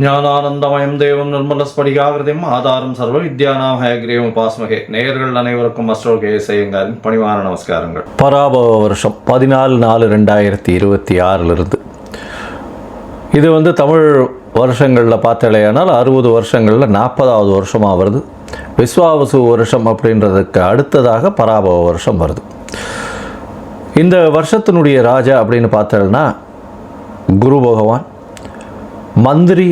ஞானானந்தமயம் தேவம் நிர்மலஸ்படிகாகிருதியும் ஆதாரம் சர்வ வித்யானாம் ஹயக்ரீவம் உபாஸ்மகே. நேயர்கள் அனைவருக்கும் அஸ்ட்ரோகே செய்யுங்கள் பணிவான நமஸ்காரங்கள். பராபவ வருஷம் 14/4/2026 இது தமிழ் வருஷங்களில் பார்த்தாலேயானால் 60 வருஷங்களில் 40வது வருஷமாக வருது. விஸ்வாவசு வருஷம் அப்படின்றதுக்கு அடுத்ததாக பராபவ வருஷம் வருது. இந்த வருஷத்தினுடைய ராஜா அப்படின்னு பார்த்தோம்னா குரு பகவான். மந்திரி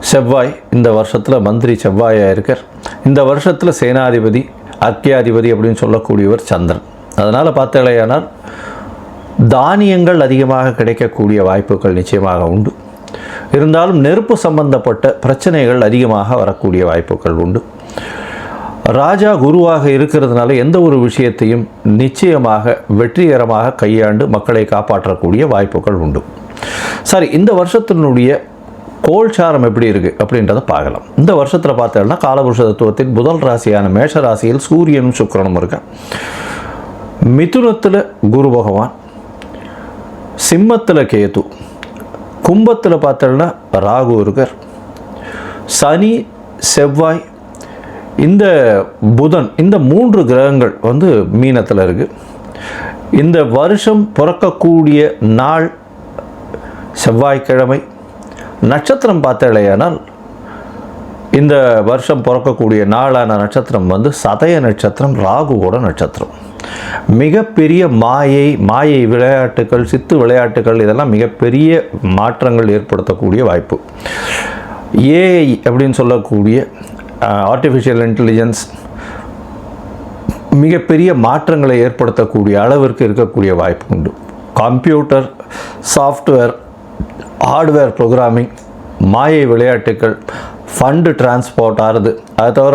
செவ்வாய். இந்த வருஷத்தில் மந்திரி செவ்வாயாக இருக்கார். இந்த வருஷத்தில் சேனாதிபதி அர்க்கியாதிபதி அப்படின்னு சொல்லக்கூடியவர் சந்திரன். அதனால் பார்த்தாலேயானால் தானியங்கள் அதிகமாக கிடைக்கக்கூடிய வாய்ப்புகள் நிச்சயமாக உண்டு. இருந்தாலும் நெருப்பு சம்பந்தப்பட்ட பிரச்சனைகள் அதிகமாக வரக்கூடிய வாய்ப்புகள் உண்டு. ராஜா குருவாக இருக்கிறதுனால எந்த ஒரு விஷயத்தையும் நிச்சயமாக வெற்றிகரமாக கையாண்டு மக்களை காப்பாற்றக்கூடிய வாய்ப்புகள் உண்டு. சரி, இந்த வருஷத்தினுடைய கோல்சாரம் எப்படி இருக்குது அப்படின்றத பார்க்கலாம். இந்த வருஷத்தில் பார்த்தோம்னா காலபுருஷ தத்துவத்தின் முதல் ராசியான மேஷ ராசியில் சூரியனும் சுக்கிரனும் இருக்க, மிதுனத்தில் குரு பகவான், சிம்மத்தில் கேது, கும்பத்தில் பார்த்தோம்னா ராகு இருக்கார், சனி செவ்வாய் இந்த புதன் இந்த 3 கிரகங்கள் மீனத்தில் இருக்குது. இந்த வருஷம் பிறக்கக்கூடிய நாள் செவ்வாய்க்கிழமை. நட்சத்திரம் பார்த்தாலேயானால் இந்த வருஷம் பிறக்கக்கூடிய நாளான நட்சத்திரம் சதய நட்சத்திரம், ராகுவோட நட்சத்திரம். மிகப்பெரிய மாயை விளையாட்டுகள், சித்து விளையாட்டுகள் இதெல்லாம் மிகப்பெரிய மாற்றங்கள் ஏற்படுத்தக்கூடிய வாய்ப்பு. ஏஐ அப்படின்னு சொல்லக்கூடிய ஆர்டிஃபிஷியல் இன்டெலிஜென்ஸ் மிகப்பெரிய மாற்றங்களை ஏற்படுத்தக்கூடிய அளவிற்கு இருக்கக்கூடிய வாய்ப்பு உண்டு. கம்ப்யூட்டர், சாஃப்ட்வேர், ஹார்ட்வேர் ப்ரோக்ராமிங், மாயை விளையாட்டுக்கள், ஃபண்டு டிரான்ஸ்போர்ட் ஆகுது. அதை தவிர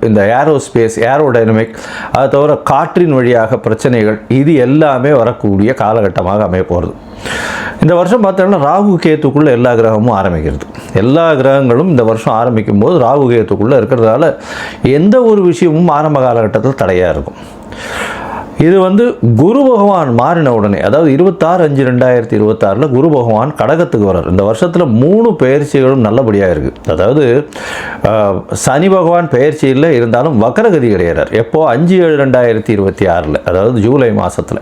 இந்த ஏரோஸ்பேஸ், ஏரோடைனமிக், அதை தவிர காற்றின் வழியாக பிரச்சனைகள், இது எல்லாமே வரக்கூடிய காலகட்டமாக அமைய போகிறது. இந்த வருஷம் பார்த்தோம்னா ராகு கேத்துக்குள்ளே எல்லா கிரகமும் ஆரம்பிக்கிறது. எல்லா கிரகங்களும் இந்த வருஷம் ஆரம்பிக்கும் போது ராகு கேத்துக்குள்ளே இருக்கிறதால எந்த ஒரு விஷயமும் ஆரம்ப காலகட்டத்தில் தடையாக இருக்கும். இது குரு பகவான் மாறின உடனே, அதாவது 26/5/2026 குரு பகவான் கடகத்துக்கு வர்றார். இந்த வருஷத்தில் 3 பெயர்ச்சிகளும் நல்லபடியாக இருக்குது. அதாவது சனி பகவான் பெயர்ச்சியில் இருந்தாலும் வக்கரகதி கிடையாது. எப்போ 5/7/2026 அதாவது ஜூலை மாதத்தில்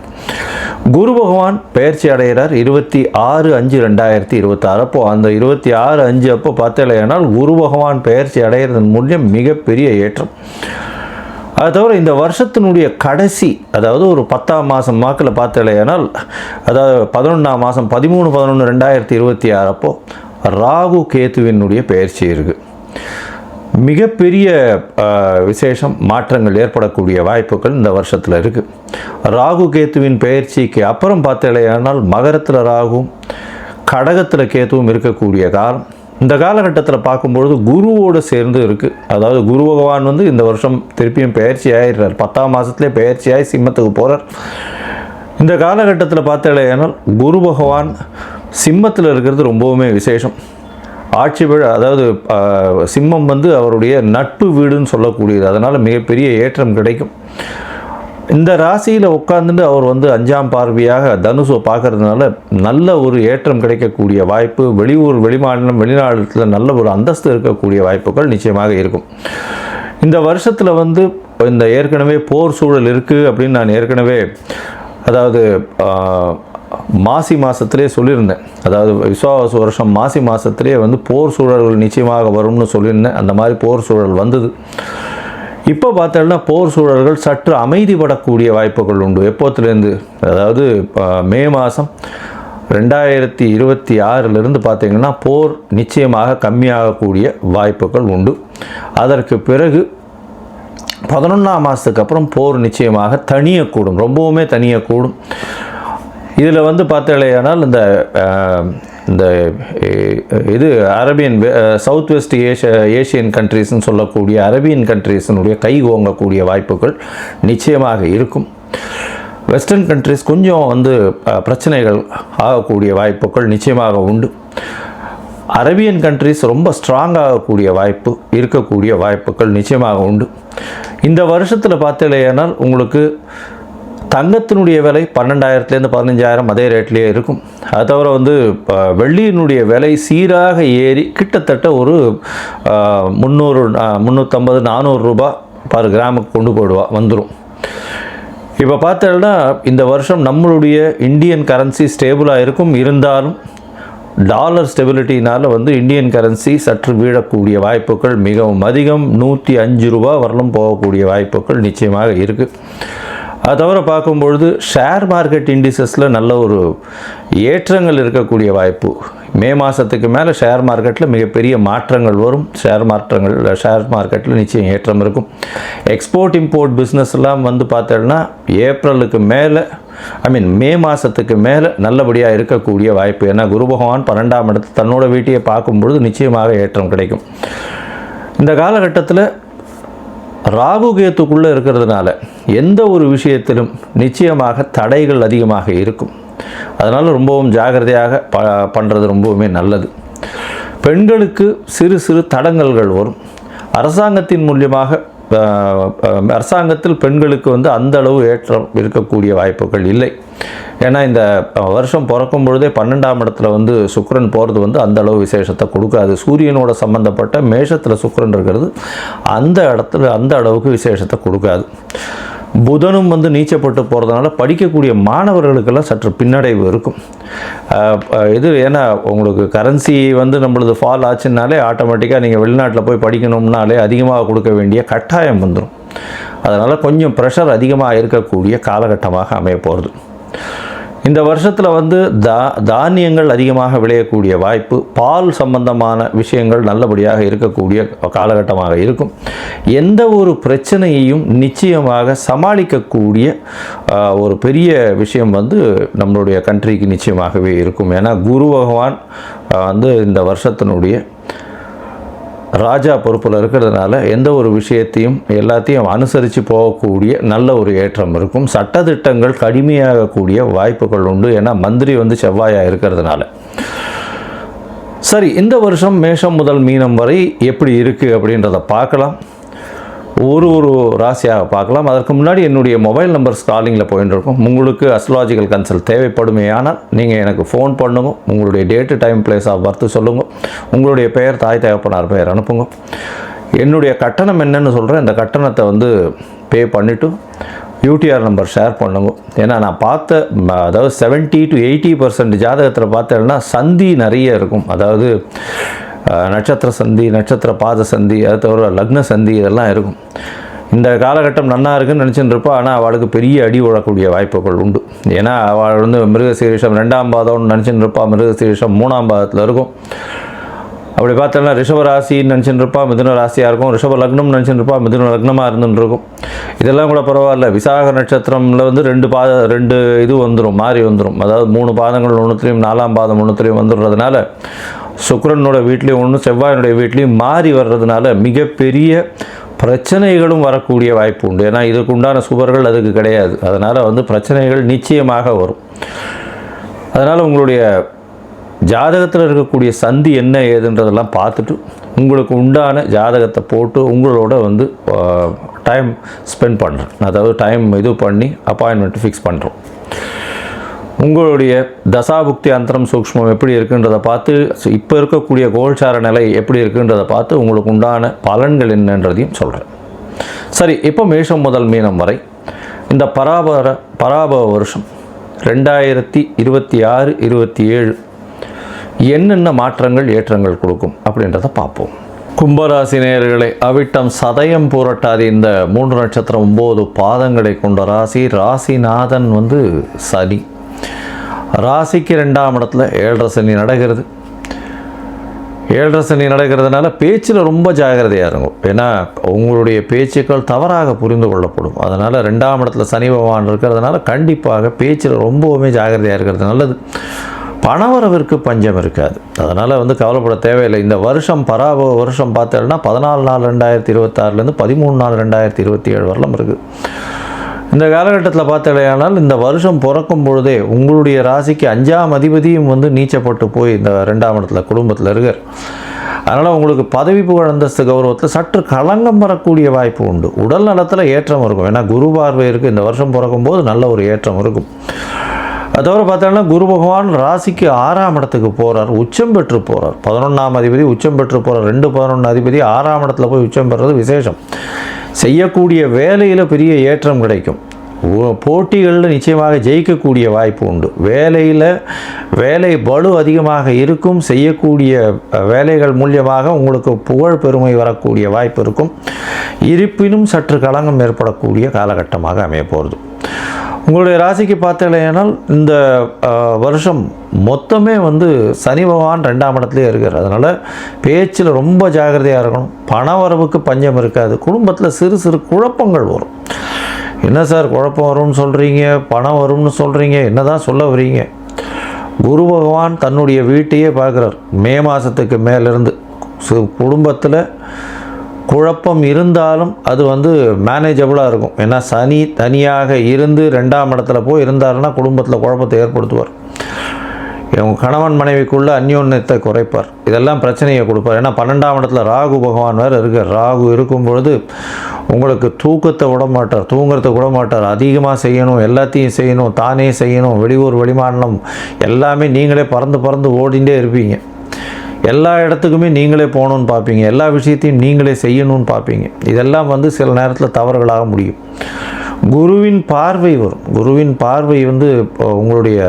குரு பகவான் பெயர்ச்சி அடைகிறார். 26/5/2026 அப்போ அந்த 26/5 அப்போ பார்த்தேனால் குரு பகவான் பெயர்ச்சி அடைகிறதன் மூலம் மிகப்பெரிய ஏற்றம். அது தவிர இந்த வருஷத்தினுடைய கடைசி, அதாவது ஒரு 10ஆம் மாதம் வாக்கில் பார்த்தலையானால், அதாவது 11ஆம் மாதம் 13/11/2026 அப்போ ராகு கேத்துவினுடைய பெயர்ச்சி இருக்குது. மிகப்பெரிய விசேஷம், மாற்றங்கள் ஏற்படக்கூடிய வாய்ப்புகள் இந்த வருஷத்தில் இருக்குது. ராகு கேத்துவின் பெயர்ச்சிக்கு அப்புறம் பார்த்தலையானால் மகரத்தில் ராகுவும் கடகத்தில் கேத்துவும் இருக்கக்கூடிய காலம். இந்த காலகட்டத்தில் பார்க்கும்பொழுது குருவோடு சேர்ந்து இருக்குது. அதாவது குரு பகவான் இந்த வருஷம் திருப்பியும் பெயர்ச்சி ஆகிடுறார். 10ஆம் மாதத்துலேயே பெயர்ச்சியாகி சிம்மத்துக்கு போகிறார். இந்த காலகட்டத்தில் பார்த்தாலேயானால் குரு பகவான் சிம்மத்தில் இருக்கிறது ரொம்பவுமே விசேஷம். ஆட்சி விழா, அதாவது சிம்மம் அவருடைய நட்பு வீடுன்னு சொல்லக்கூடியது. அதனால் மிகப்பெரிய ஏற்றம் கிடைக்கும். இந்த ராசியில் உட்கார்ந்துட்டு அவர் 5ஆம் பார்வையாக தனுசை பார்க்கறதுனால நல்ல ஒரு ஏற்றம் கிடைக்கக்கூடிய வாய்ப்பு. வெளியூர், வெளிமாநிலம், வெளிநாட்டில் நல்ல ஒரு அந்தஸ்து இருக்கக்கூடிய வாய்ப்புகள் நிச்சயமாக இருக்கும். இந்த வருஷத்தில் இந்த ஏற்கனவே போர் சூழல் இருக்குது அப்படின்னு நான் ஏற்கனவே, அதாவது மாசி மாதத்திலே சொல்லியிருந்தேன். அதாவது விஸ்வாவசு வருஷம் மாசி மாதத்திலே போர் சூழல்கள் நிச்சயமாக வரும்னு சொல்லியிருந்தேன். அந்த மாதிரி போர் சூழல் வந்தது. இப்போ பார்த்தோம்னா போர் சூழல்கள் சற்று அமைதிப்படக்கூடிய வாய்ப்புகள் உண்டு. எப்போத்துலேருந்து, அதாவது மே மாதம் 2026 பார்த்தீங்கன்னா போர் நிச்சயமாக கம்மியாகக்கூடிய வாய்ப்புகள் உண்டு. அதற்கு பிறகு 11ஆம் மாதத்துக்கு அப்புறம் போர் நிச்சயமாக தனியக்கூடும், ரொம்பவுமே தனியக்கூடும். இதில் பார்த்தேனால் இந்த இது அரேபியன், சவுத் வெஸ்ட் ஏஷியன் கண்ட்ரீஸ்ன்னு சொல்லக்கூடிய அரேபியன் கண்ட்ரீஸினுடைய கை ஓங்கக்கூடிய வாய்ப்புகள் நிச்சயமாக இருக்கும். வெஸ்டர்ன் கண்ட்ரீஸ் கொஞ்சம் பிரச்சனைகள் ஆகக்கூடிய வாய்ப்புகள் நிச்சயமாக உண்டு. அரேபியன் கண்ட்ரீஸ் ரொம்ப ஸ்ட்ராங்காகக்கூடிய வாய்ப்பு இருக்கக்கூடிய வாய்ப்புகள் நிச்சயமாக உண்டு. இந்த வருஷத்தில் பார்த்தேனால் உங்களுக்கு தங்கத்தினுடைய விலை 12,000 15,000 அதே ரேட்லேயே இருக்கும். அது தவிர வந்து வெள்ளியினுடைய விலை சீராக ஏறி கிட்டத்தட்ட ஒரு 300 350 400 ரூபாய் பர் கிராமுக்கு கொண்டு போயிடுவா வந்துடும். இப்போ பார்த்தோம்னா இந்த வருஷம் நம்மளுடைய இந்தியன் கரன்சி ஸ்டேபிளாக இருக்கும். இருந்தாலும் டாலர் ஸ்டெபிலிட்டினால் வந்து இந்தியன் கரன்சி சற்று வீழக்கூடிய வாய்ப்புகள் மிகவும் அதிகம். 105 ரூபா வரலும் போகக்கூடிய வாய்ப்புகள் நிச்சயமாக இருக்குது. அது தவிர பார்க்கும்பொழுது ஷேர் மார்க்கெட் இண்டிசஸில் நல்ல ஒரு ஏற்றங்கள் இருக்கக்கூடிய வாய்ப்பு. மே மாதத்துக்கு மேலே ஷேர் மார்க்கெட்டில் மிகப்பெரிய மாற்றங்கள் வரும். ஷேர் மார்க்கெட்டில் நிச்சயம் ஏற்றம் இருக்கும். எக்ஸ்போர்ட் இம்போர்ட் பிஸ்னஸ்லாம் வந்து பார்த்தோன்னா ஏப்ரலுக்கு மேலே மே மாதத்துக்கு மேலே நல்லபடியாக இருக்கக்கூடிய வாய்ப்பு. ஏன்னா குரு பகவான் 12ஆம் இடத்து தன்னோட வீட்டையை பார்க்கும்பொழுது நிச்சயமாக ஏற்றம் கிடைக்கும். இந்த காலகட்டத்தில் ராகு கேத்துக்குள்ளே இருக்கிறதுனால எந்த ஒரு விஷயத்திலும் நிச்சயமாக தடைகள் அதிகமாக இருக்கும். அதனால் ரொம்பவும் ஜாகிரதையாக பண்ணுறது ரொம்பவுமே நல்லது. பெண்களுக்கு சிறு சிறு தடங்கல்கள் வரும். அரசாங்கத்தின் மூலியமாக அரசாங்கத்தில் பெண்களுக்கு வந்து அந்த அளவு ஏற்றம் இருக்கக்கூடிய வாய்ப்புகள் இல்லை. ஏன்னா இந்த வருஷம் பிறக்கும் பொழுதே 12ஆம் இடத்துல வந்து சுக்கிரன் போகிறது வந்து அந்த அளவு விசேஷத்தை கொடுக்காது. சூரியனோட சம்பந்தப்பட்ட மேஷத்தில் சுக்கிரன் இருக்கிறது அந்த இடத்துல அந்த அளவுக்கு விசேஷத்தை கொடுக்காது. புதனும் வந்து நீச்சப்பட்டு போகிறதுனால படிக்கக்கூடிய மாணவர்களுக்கெல்லாம் சற்று பின்னடைவு இருக்கும். ஏன்னா உங்களுக்கு கரன்சி வந்து நம்மளது ஃபால் ஆச்சுன்னாலே ஆட்டோமேட்டிக்காக நீங்கள் வெளிநாட்டில் போய் படிக்கணும்னாலே அதிகமாக கொடுக்க வேண்டிய கட்டாயம் வந்துடும். அதனால் கொஞ்சம் ப்ரெஷர் அதிகமாக இருக்கக்கூடிய காலகட்டமாக அமைய போகிறது. இந்த வருஷத்தில் வந்து தானியங்கள் அதிகமாக விளையக்கூடிய வாய்ப்பு, பால் சம்பந்தமான விஷயங்கள் நல்லபடியாக இருக்கக்கூடிய காலகட்டமாக இருக்கும். எந்த ஒரு பிரச்சனையையும் நிச்சயமாக சமாளிக்கக்கூடிய ஒரு பெரிய விஷயம் வந்து நம்மளுடைய கண்ட்ரிக்கு நிச்சயமாகவே இருக்கும். ஏன்னா குரு பகவான் வந்து இந்த வருஷத்தினுடைய ராஜா பொறுப்பில் இருக்கிறதுனால எந்த ஒரு விஷயத்தையும் எல்லாத்தையும் அனுசரித்து போகக்கூடிய நல்ல ஒரு ஏற்றம் இருக்கும். சட்டத்திட்டங்கள் கடுமையாகக்கூடிய வாய்ப்புகள் உண்டு. ஏன்னா மந்திரி வந்து செவ்வாயாக இருக்கிறதுனால. சரி, இந்த வருஷம் மேஷம் முதல் மீனம் வரை எப்படி இருக்குது அப்படின்றத பார்க்கலாம். ஒரு ராசியாக பார்க்கலாம். அதற்கு முன்னாடி என்னுடைய மொபைல் நம்பர் காலிங்கில் போயின்னு இருக்கும். உங்களுக்கு அஸ்ட்ராலஜிக்கல் கன்சல்ட் தேவைப்படுமே ஆனால் நீங்கள் எனக்கு ஃபோன் பண்ணுங்க. உங்களுடைய date time place of birth சொல்லுங்கள். உங்களுடைய பெயர் தாய் தகப்பனார் பெயர் அனுப்புங்க. என்னுடைய கட்டணம் என்னன்னு சொல்கிறேன். இந்த கட்டணத்தை வந்து பே பண்ணிவிட்டு யூடிஆர் நம்பர் ஷேர் பண்ணுங்க. ஏன்னா நான் பார்த்த அதாவது 70 to 80% ஜாதகத்தில் பார்த்தேன்னா சந்தி நிறைய இருக்கும். அதாவது நட்சத்திர சந்தி, நட்சத்திர பாத சந்தி, அது தவிர லக்ன சந்தி இதெல்லாம் இருக்கும். இந்த காலகட்டம் நன்னா இருக்குன்னு நினச்சின்னு இருப்பா. ஆனால் அவளுக்கு பெரிய அடி விழக்கூடிய வாய்ப்புகள் உண்டு. ஏன்னா அவள் வந்து மிருகசீரிஷம் 2ஆம் பாதம்னு நினச்சின்னு இருப்பா. மிருகசீரிஷம் 3ஆம் பாதத்தில் இருக்கும். அப்படி பார்த்தோன்னா ரிஷப ராசின்னு நினச்சின்னு இருப்பா, மிதுன ராசியாக இருக்கும். ரிஷப லக்னம் நினச்சின்னு இருப்பா, மிதுன லக்னமாக இருந்துன்னு இருக்கும். இதெல்லாம் கூட பரவாயில்ல. விசாக நட்சத்திரமில் வந்து 2 இது வந்துடும், மாறி வந்துடும். அதாவது 3 பாதங்கள் ஒன்றுத்துலேயும் 4ஆம் பாதம் ஒன்றுத்துலேயும் வந்துடுறதுனால சுக்கிரனோட வீட்லேயும் ஒன்று செவ்வாயினுடைய வீட்லேயும் மாறி வர்றதுனால மிகப்பெரிய பிரச்சனைகளும் வரக்கூடிய வாய்ப்பு உண்டு. ஏன்னா இதுக்கு உண்டான சுவர்கள் அதுக்கு கிடையாது. அதனால் வந்து பிரச்சனைகள் நிச்சயமாக வரும். அதனால் உங்களுடைய ஜாதகத்தில் இருக்கக்கூடிய சந்தி என்ன ஏதுன்றதெல்லாம் பார்த்துட்டு உங்களுக்கு உண்டான ஜாதகத்தை போட்டு உங்களோட வந்து டைம் ஸ்பெண்ட் பண்ணுறேன். அதாவது டைம் இது பண்ணி அப்பாயின்மெண்ட் ஃபிக்ஸ் பண்ணுறோம். உங்களுடைய தசாபுக்தி அந்தரம் சூக்ஷ்மம் எப்படி இருக்குன்றதை பார்த்து, இப்போ இருக்கக்கூடிய கோல்சார நிலை எப்படி இருக்குன்றதை பார்த்து உங்களுக்கு உண்டான பலன்கள் என்னன்றதையும் சொல்கிறேன். சரி, இப்போ மேஷம் முதல் மீனம் வரை இந்த பராபவ வருஷம் 2026 27 என்னென்ன மாற்றங்கள் ஏற்றங்கள் கொடுக்கும் அப்படின்றத பார்ப்போம். கும்பராசி நேயர்களே, அவிட்டம் சதயம் பூரட்டாதி இந்த 3 நட்சத்திரம் 9 பாதங்களை கொண்ட ராசி. ராசிநாதன் வந்து சனி. ராசிக்கு 2ஆம் இடத்துல 7.5 சனி நடக்கிறது. 7.5 சனி நடக்கிறதுனால பேச்சில் ரொம்ப ஜாகிரதையாக இருக்கும். ஏன்னா உங்களுடைய பேச்சுக்கள் தவறாக புரிந்து கொள்ளப்படும். அதனால் 2ஆம் இடத்துல சனி பகவான் இருக்கிறதுனால கண்டிப்பாக பேச்சில் ரொம்பவுமே ஜாகிரதையாக இருக்கிறது நல்லது. பணவரவிற்கு பஞ்சம் இருக்காது. அதனால் வந்து கவலைப்பட தேவையில்லை. இந்த வருஷம் பராபவ வருஷம் பார்த்தோம்னா 14/4/2026 13/4/2027 வரலாம் இருக்குது. இந்த காலகட்டத்தில் பார்த்தலையானால் இந்த வருஷம் பிறக்கும் பொழுதே உங்களுடைய ராசிக்கு 5ஆம் அதிபதியும் வந்து நீச்சப்பட்டு போய் இந்த 2ஆம் இடத்துல குடும்பத்தில் இருக்கார். அதனால் உங்களுக்கு பதவி புகழ் அந்தஸ்து கௌரவத்தில் சற்று களங்கம் வரக்கூடிய வாய்ப்பு உண்டு. உடல் நலத்தில் ஏற்றம் இருக்கும். ஏன்னா குரு பார்வை இருக்குது, இந்த வருஷம் பிறக்கும்போது நல்ல ஒரு ஏற்றம் இருக்கும். அது தவிர பார்த்தோன்னா குரு பகவான் ராசிக்கு 6ஆம் இடத்துக்கு போகிறார், உச்சம் பெற்று போகிறார். 11ஆம் அதிபதி உச்சம் பெற்று போகிறார். 2-11 அதிபதி 6ஆம் இடத்துல போய் உச்சம் பெறுறது விசேஷம். செய்யக்கூடிய வேலையில் பெரிய ஏற்றம் கிடைக்கும். போட்டிகளில் நிச்சயமாக ஜெயிக்கக்கூடிய வாய்ப்பு உண்டு. வேலை பளு அதிகமாக இருக்கும். செய்யக்கூடிய வேலைகள் மூலியமாக உங்களுக்கு புகழ் பெருமை வரக்கூடிய வாய்ப்பு இருக்கும். இருப்பினும் சற்று களங்கம் ஏற்படக்கூடிய காலகட்டமாக அமைய போகிறது. உங்களுடைய ராசிக்கு பார்த்தீங்கன்னா இந்த வருஷம் மொத்தமே சனி பகவான் 2ஆம் இடத்துலேயே இருக்கார். அதனால் பேச்சில் ரொம்ப ஜாகிரதையாக இருக்கணும். பண வரவுக்கு பஞ்சம் இருக்காது. குடும்பத்தில் சிறு சிறு குழப்பங்கள் வரும். என்ன சார் குழப்பம் வரும்னு சொல்கிறீங்க, பணம் வரும்னு சொல்கிறீங்க, என்ன தான் சொல்ல வரீங்க? குரு பகவான் தன்னுடைய வீட்டையே பார்க்குறார். மே மாதத்துக்கு மேலேருந்து குடும்பத்தில் குழப்பம் இருந்தாலும் அது மேனேஜபிளாக இருக்கும். ஏன்னா சனி தனியாக இருந்து 2ஆம் இடத்துல போய் இருந்தாருன்னா குடும்பத்தில் குழப்பத்தை ஏற்படுத்துவார். இவங்க கணவன் மனைவிக்குள்ளே அந்யோன்யத்தை குறைப்பார். இதெல்லாம் பிரச்சனையை கொடுப்பார். ஏன்னா 12ஆம் இடத்துல ராகு பகவான் வேறு இருக்கார். ராகு இருக்கும் பொழுது உங்களுக்கு தூக்கத்தை விட மாட்டார், தூங்குறதை விட மாட்டார். அதிகமாக செய்யணும், எல்லாத்தையும் செய்யணும், தானே செய்யணும், வெளியூர் வெளிமாநிலம் எல்லாமே நீங்களே பறந்து ஓடிண்டே இருப்பீங்க. எல்லா இடத்துக்குமே நீங்களே போகணுன்னு பார்ப்பீங்க. எல்லா விஷயத்தையும் நீங்களே செய்யணும்னு பார்ப்பீங்க. இதெல்லாம் சில நேரத்தில் தவறுகளாக முடியும். குருவின் பார்வை வரும். குருவின் பார்வை உங்களுடைய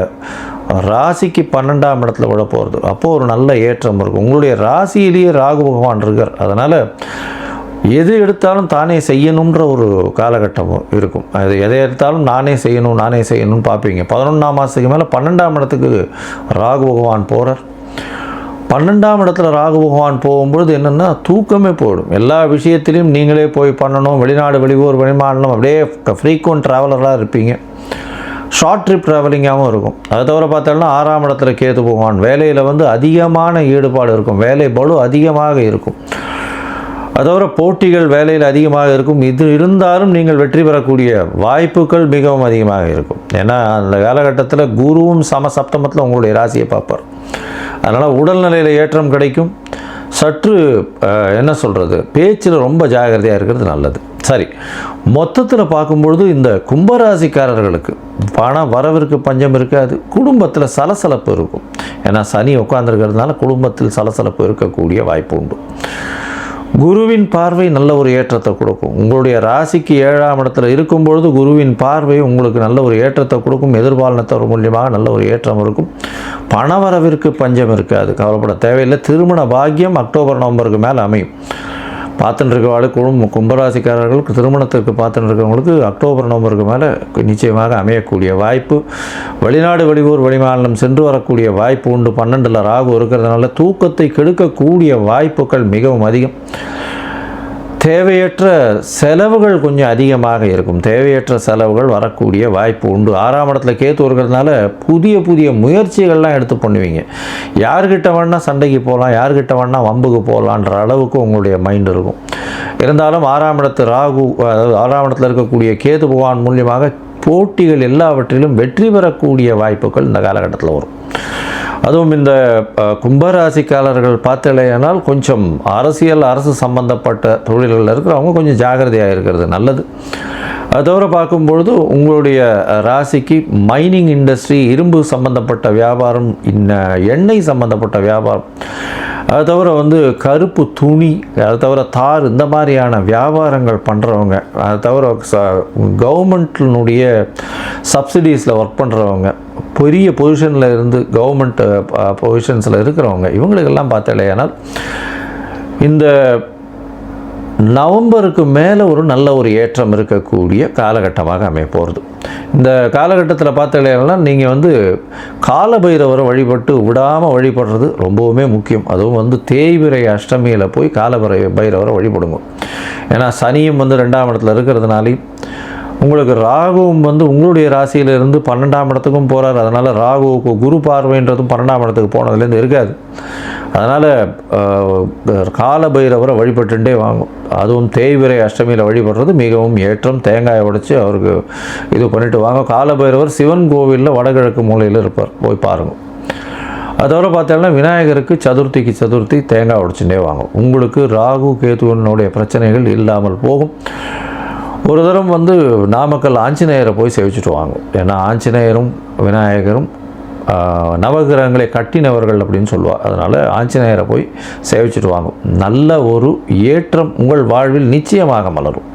ராசிக்கு 12ஆம் இடத்துல விட போகிறது. அப்போது ஒரு நல்ல ஏற்றம் இருக்கும். உங்களுடைய ராசியிலேயே ராகு பகவான் இருக்கார். அதனால் எது எடுத்தாலும் தானே செய்யணுன்ற ஒரு காலகட்டம் இருக்கும். அது எதை எடுத்தாலும் நானே செய்யணும்னு பார்ப்பீங்க. 11ஆம் மாதத்துக்கு மேலே 12ஆம் இடத்துக்கு ராகு பகவான் போகிறார். 12ஆம் இடத்துல ராகு பகவான் போகும்பொழுது என்னென்னா தூக்கமே போயிடும். எல்லா விஷயத்திலையும் நீங்களே போய் பண்ணணும். வெளிநாடு வெளியூர் வெளிமாநிலம் அப்படியே ஃப்ரீக்வெண்ட் ட்ராவலராக இருப்பீங்க. ஷார்ட் ட்ரிப் ட்ராவலிங்காகவும் இருக்கும். அதை தவிர பார்த்தோம்னா 6ஆம் இடத்துல கேது பகவான் வேலையில் அதிகமான ஈடுபாடு இருக்கும். வேலை பளு அதிகமாக இருக்கும். அது தவிர போட்டிகள் வேலையில் அதிகமாக இருக்கும். இது இருந்தாலும் நீங்கள் வெற்றி பெறக்கூடிய வாய்ப்புகள் மிகவும் அதிகமாக இருக்கும். ஏன்னா அந்த காலகட்டத்தில் குருவும் சப்தமத்தில் உங்களுடைய ராசியை பார்ப்பார். அதனால் உடல்நிலையில் ஏற்றம் கிடைக்கும். சற்று என்ன சொல்கிறது, பேச்சில் ரொம்ப ஜாகிரதையாக இருக்கிறது நல்லது. சரி, மொத்தத்தில் பார்க்கும்பொழுது இந்த கும்பராசிக்காரர்களுக்கு பண வரவிற்கு பஞ்சம் இருக்காது. குடும்பத்தில் சலசலப்பு இருக்கும். ஏன்னா சனி உட்கார்ந்துருக்கிறதுனால குடும்பத்தில் சலசலப்பு இருக்கக்கூடிய வாய்ப்பு உண்டு. குருவின் பார்வை நல்ல ஒரு ஏற்றத்தை கொடுக்கும். உங்களுடைய ராசிக்கு 7ஆம் இடத்துல இருக்கும்பொழுது குருவின் பார்வை உங்களுக்கு நல்ல ஒரு ஏற்றத்தை கொடுக்கும். எதிர்பாலனத்தவர் மூலியமாக நல்ல ஒரு ஏற்றம் இருக்கும். பணவரவிற்கு பஞ்சம் இருக்காது, கவலைப்பட தேவையில்லை. திருமண பாக்கியம் அக்டோபர் நவம்பருக்கு மேலே அமையும். பார்த்துட்டு இருக்கவாள் கும்பராசிக்காரர்களுக்கு திருமணத்திற்கு பார்த்துட்டு இருக்கிறவங்களுக்கு அக்டோபர் நவம்பருக்கு மேலே நிச்சயமாக அமையக்கூடிய வாய்ப்பு. வெளிநாடு வெளியூர் வெளிமாநிலம் சென்று வரக்கூடிய வாய்ப்பு உண்டு. 12ல் ராகு இருக்கிறதுனால தூக்கத்தை கெடுக்கக்கூடிய வாய்ப்புகள் மிகவும் அதிகம். தேவையற்ற செலவுகள் கொஞ்சம் அதிகமாக இருக்கும். தேவையற்ற செலவுகள் வரக்கூடிய வாய்ப்பு உண்டு. 6ஆம் இடத்துல கேத்து இருக்கிறதுனால புதிய முயற்சிகள்லாம் எடுத்து பண்ணுவீங்க. யார்கிட்ட வேணால் சண்டைக்கு போகலாம், யார்கிட்ட வேணால் வம்புக்கு போகலான்ற அளவுக்கு உங்களுடைய மைண்ட் இருக்கும். இருந்தாலும் 6ஆம் இடத்து ராகு, அதாவது 6ஆம் இடத்துல இருக்கக்கூடிய கேது பகவான் மூலியமாக போட்டிகள் எல்லாவற்றிலும் வெற்றி பெறக்கூடிய வாய்ப்புகள் இந்த காலகட்டத்தில் வரும். அதுவும் இந்த கும்பராசிக்காரர்கள் பார்த்தலையானால் கொஞ்சம் அரசு சம்பந்தப்பட்ட தொழில்களில் இருக்கிறவங்க கொஞ்சம் ஜாகிரதையாக இருக்கிறது நல்லது. அது தவிர பார்க்கும்பொழுது உங்களுடைய ராசிக்கு மைனிங் இண்டஸ்ட்ரி, இரும்பு சம்பந்தப்பட்ட வியாபாரம், எண்ணெய் சம்பந்தப்பட்ட வியாபாரம், அது தவிர கருப்பு துணி, அது தவிர தார், இந்த மாதிரியான வியாபாரங்கள் பண்ணுறவங்க, அது தவிர கவர்மெண்ட்டினுடைய சப்சிடிஸில் ஒர்க் பண்ணுறவங்க, பெரிய பொசிஷனில் இருந்து கவர்மெண்ட் பொசிஷன்ஸில் இருக்கிறவங்க, இவங்களுக்கெல்லாம் பார்த்தாலேயானால் இந்த நவம்பருக்கு மேலே ஒரு நல்ல ஒரு ஏற்றம் இருக்கக்கூடிய காலகட்டமாக அமைய போகிறது. இந்த காலகட்டத்தில் பார்த்தாலேனா நீங்கள் காலபைரவரை வழிபட்டு விடாமல் வழிபடுறது ரொம்பவுமே முக்கியம். அதுவும் தேய்பிறை அஷ்டமியில் போய் பைரவரை வழிபடுங்க. ஏன்னா சனியும் 2ஆம் இடத்துல இருக்கிறதுனாலையும் உங்களுக்கு ராகுவும் உங்களுடைய ராசியிலிருந்து 12ஆம் இடத்துக்கும் போகிறார். அதனால் ராகுவுக்கு குரு பார்வைன்றதும் 12ஆம் இடத்துக்கு போனதுலேருந்து இருக்காது. அதனால் காலபைரவரை வழிபட்டுட்டே வாங்கும். அதுவும் தேய்பிறை அஷ்டமியில் வழிபடுறது மிகவும் ஏற்றம். தேங்காயை உடைச்சி அவருக்கு இது பண்ணிவிட்டு வாங்க. காலபைரவர் சிவன் கோவிலில் வடகிழக்கு மூலையில் இருப்பார், போய் பாருங்கள். அதோட பார்த்தோம்னா விநாயகருக்கு சதுர்த்தி தேங்காய் உடைச்சுட்டே வாங்க. உங்களுக்கு ராகு கேதுவனுடைய பிரச்சனைகள் இல்லாமல் போகும். ஒரு தரம் நாமக்கல் ஆஞ்சநேயரை போய் சேவிச்சுட்டு வாங்க. ஏன்னா ஆஞ்சநேயரும் விநாயகரும் நவகிரகங்களை கட்டினவர்கள் அப்படின்னு சொல்லுவாள். அதனால் ஆஞ்சநேயரை போய் சேவிச்சுட்டு வாங்க. நல்ல ஒரு ஏற்றம் உங்கள் வாழ்வில் நிச்சயமாக மலரும்.